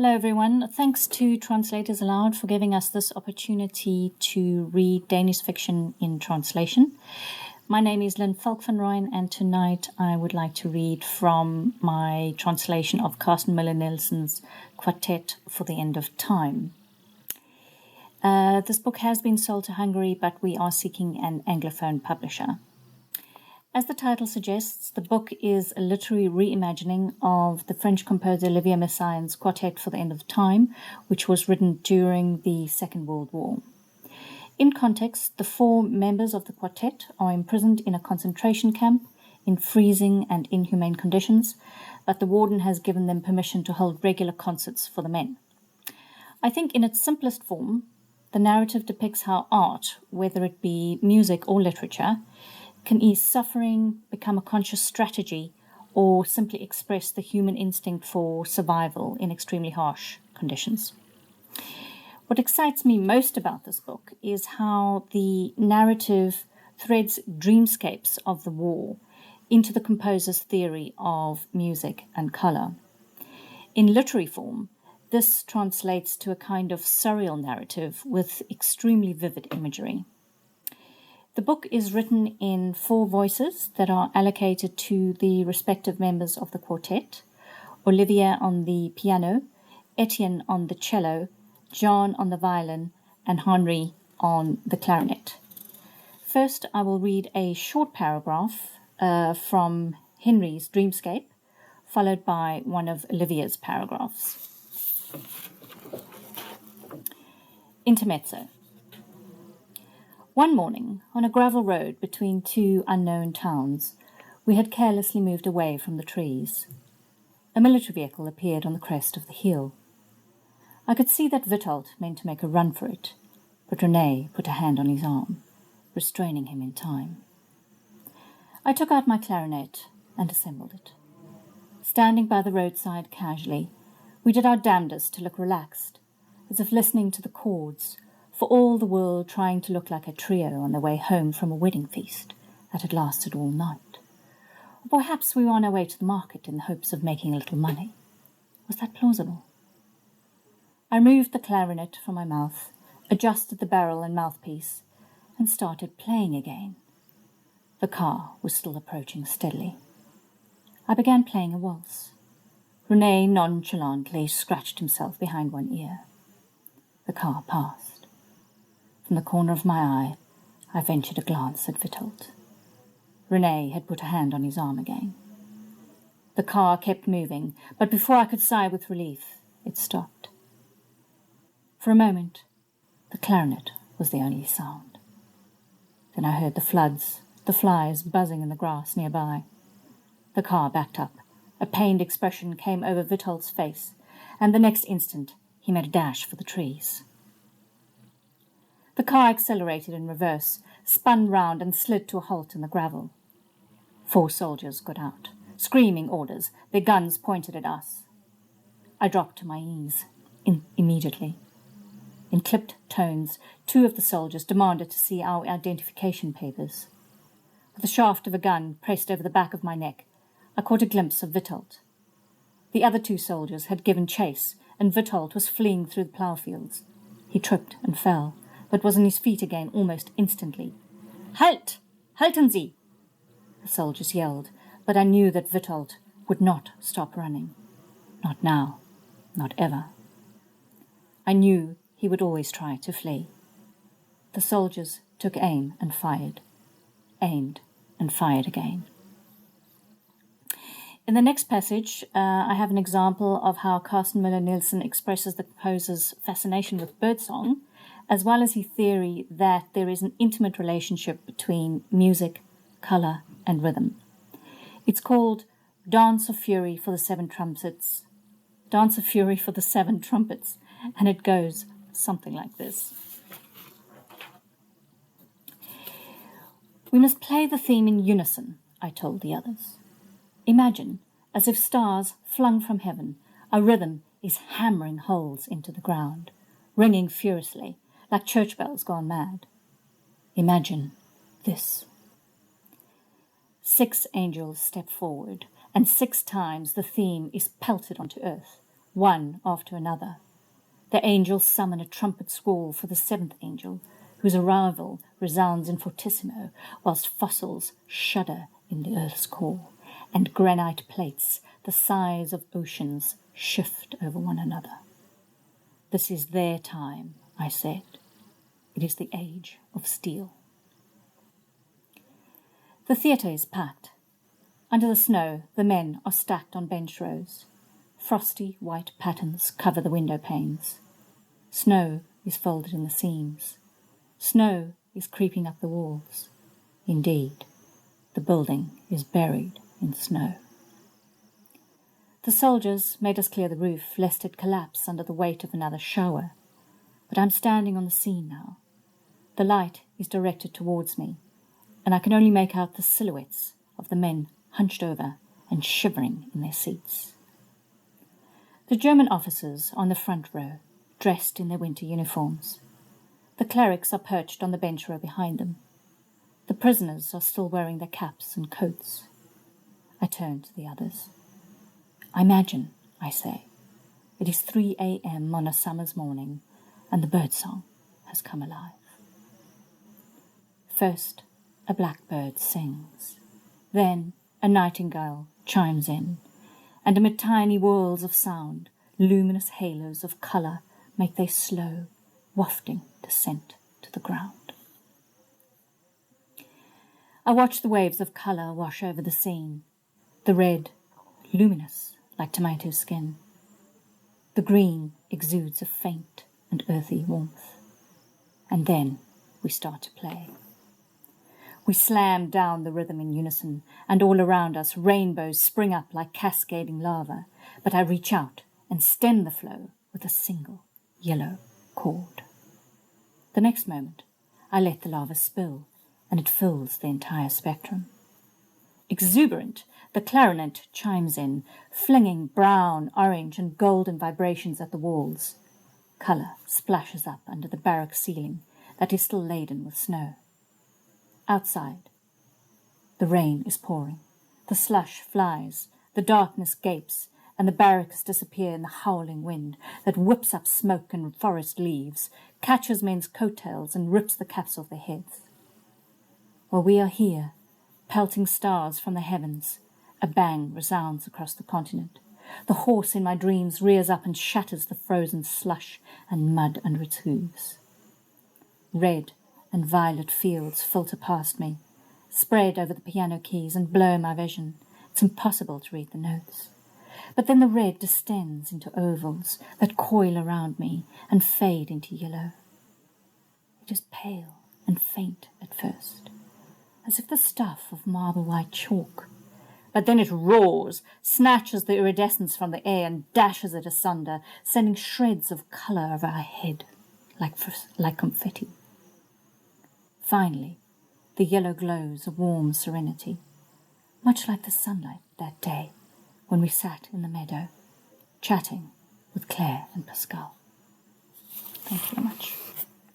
Hello everyone. Thanks to Translators Aloud for giving us this opportunity to read Danish fiction in translation. My name is Lindy Falk van Rooyen, and tonight I would like to read from my translation of Carsten Müller Nielsen's Quartet for the End of Time. This book has been sold to Hungary, but we are seeking an Anglophone publisher. As the title suggests, the book is a literary reimagining of the French composer Olivier Messiaen's Quartet for the End of Time, which was written during the Second World War. In context, the four members of the quartet are imprisoned in a concentration camp in freezing and inhumane conditions, but the warden has given them permission to hold regular concerts for the men. I think in its simplest form, the narrative depicts how art, whether it be music or literature, can ease suffering, become a conscious strategy, or simply express the human instinct for survival in extremely harsh conditions. What excites me most about this book is how the narrative threads dreamscapes of the war into the composer's theory of music and colour. In literary form, this translates to a kind of surreal narrative with extremely vivid imagery. The book is written in 4 voices that are allocated to the respective members of the quartet: Olivier on the piano, Étienne on the cello, Jean on the violin, and Henri on the clarinet. First, I will read a short paragraph from Henri's Dreamscape, followed by one of Olivier's paragraphs. Intermezzo. One morning, on a gravel road between 2 unknown towns, we had carelessly moved away from the trees. A military vehicle appeared on the crest of the hill. I could see that Witold meant to make a run for it, but René put a hand on his arm, restraining him in time. I took out my clarinet and assembled it. Standing by the roadside casually, we did our damnedest to look relaxed, as if listening to the chords, for all the world trying to look like a trio on their way home from a wedding feast that had lasted all night. Or perhaps we were on our way to the market in the hopes of making a little money. Was that plausible? I removed the clarinet from my mouth, adjusted the barrel and mouthpiece, and started playing again. The car was still approaching steadily. I began playing a waltz. René nonchalantly scratched himself behind one ear. The car passed. From the corner of my eye, I ventured a glance at Witold. René had put a hand on his arm again. The car kept moving, but before I could sigh with relief, it stopped. For a moment, the clarinet was the only sound. Then I heard the flies buzzing in the grass nearby. The car backed up. A pained expression came over Witold's face, and the next instant he made a dash for the trees. The car accelerated in reverse, spun round and slid to a halt in the gravel. 4 soldiers got out, screaming orders, their guns pointed at us. I dropped to my knees immediately. In clipped tones, 2 of the soldiers demanded to see our identification papers. With the shaft of a gun pressed over the back of my neck, I caught a glimpse of Witold. The other 2 soldiers had given chase, and Witold was fleeing through the ploughfields. He tripped and fell, but was on his feet again almost instantly. "Halt! Halten Sie!" The soldiers yelled, but I knew that Witold would not stop running. Not now, not ever. I knew he would always try to flee. The soldiers took aim and fired, aimed and fired again. In the next passage, I have an example of how Carsten Müller Nielsen expresses the composer's fascination with birdsong, as well as his theory that there is an intimate relationship between music, colour, and rhythm. It's called Dance of Fury for the 7 Trumpets. Dance of Fury for the 7 Trumpets, and it goes something like this. We must play the theme in unison, I told the others. Imagine, as if stars flung from heaven, our rhythm is hammering holes into the ground, ringing furiously, like church bells gone mad. Imagine this. 6 angels step forward, and 6 times the theme is pelted onto earth, one after another. The angels summon a trumpet squall for the seventh angel, whose arrival resounds in fortissimo, whilst fossils shudder in the earth's core, and granite plates, the size of oceans, shift over one another. This is their time, I said. It is the age of steel. The theatre is packed. Under the snow, the men are stacked on bench rows. Frosty white patterns cover the window panes. Snow is folded in the seams. Snow is creeping up the walls. Indeed, the building is buried in snow. The soldiers made us clear the roof, lest it collapse under the weight of another shower. But I'm standing on the scene now. The light is directed towards me, and I can only make out the silhouettes of the men hunched over and shivering in their seats. The German officers on the front row, dressed in their winter uniforms. The clerics are perched on the bench row behind them. The prisoners are still wearing their caps and coats. I turn to the others. Imagine, I say, it is 3 a.m. on a summer's morning, and the birdsong has come alive. First, a blackbird sings. Then a nightingale chimes in, and amid tiny whirls of sound, luminous halos of colour make their slow, wafting descent to the ground. I watch the waves of colour wash over the scene. The red, luminous like tomato skin. The green exudes a faint and earthy warmth. And then we start to play. We slam down the rhythm in unison, and all around us rainbows spring up like cascading lava, but I reach out and stem the flow with a single yellow cord. The next moment, I let the lava spill, and it fills the entire spectrum. Exuberant, the clarinet chimes in, flinging brown, orange, and golden vibrations at the walls. Colour splashes up under the barrack ceiling that is still laden with snow. Outside, the rain is pouring, the slush flies, the darkness gapes, and the barracks disappear in the howling wind that whips up smoke and forest leaves, catches men's coattails and rips the caps off their heads. While we are here, pelting stars from the heavens, a bang resounds across the continent. The horse in my dreams rears up and shatters the frozen slush and mud under its hooves. Red and violet fields filter past me, spread over the piano keys and blur my vision. It's impossible to read the notes. But then the red distends into ovals that coil around me and fade into yellow. It is pale and faint at first, as if the stuff of marble-white chalk. But then it roars, snatches the iridescence from the air and dashes it asunder, sending shreds of colour over our head like confetti. Finally, the yellow glows a warm serenity, much like the sunlight that day when we sat in the meadow, chatting with Claire and Pascal. Thank you very much.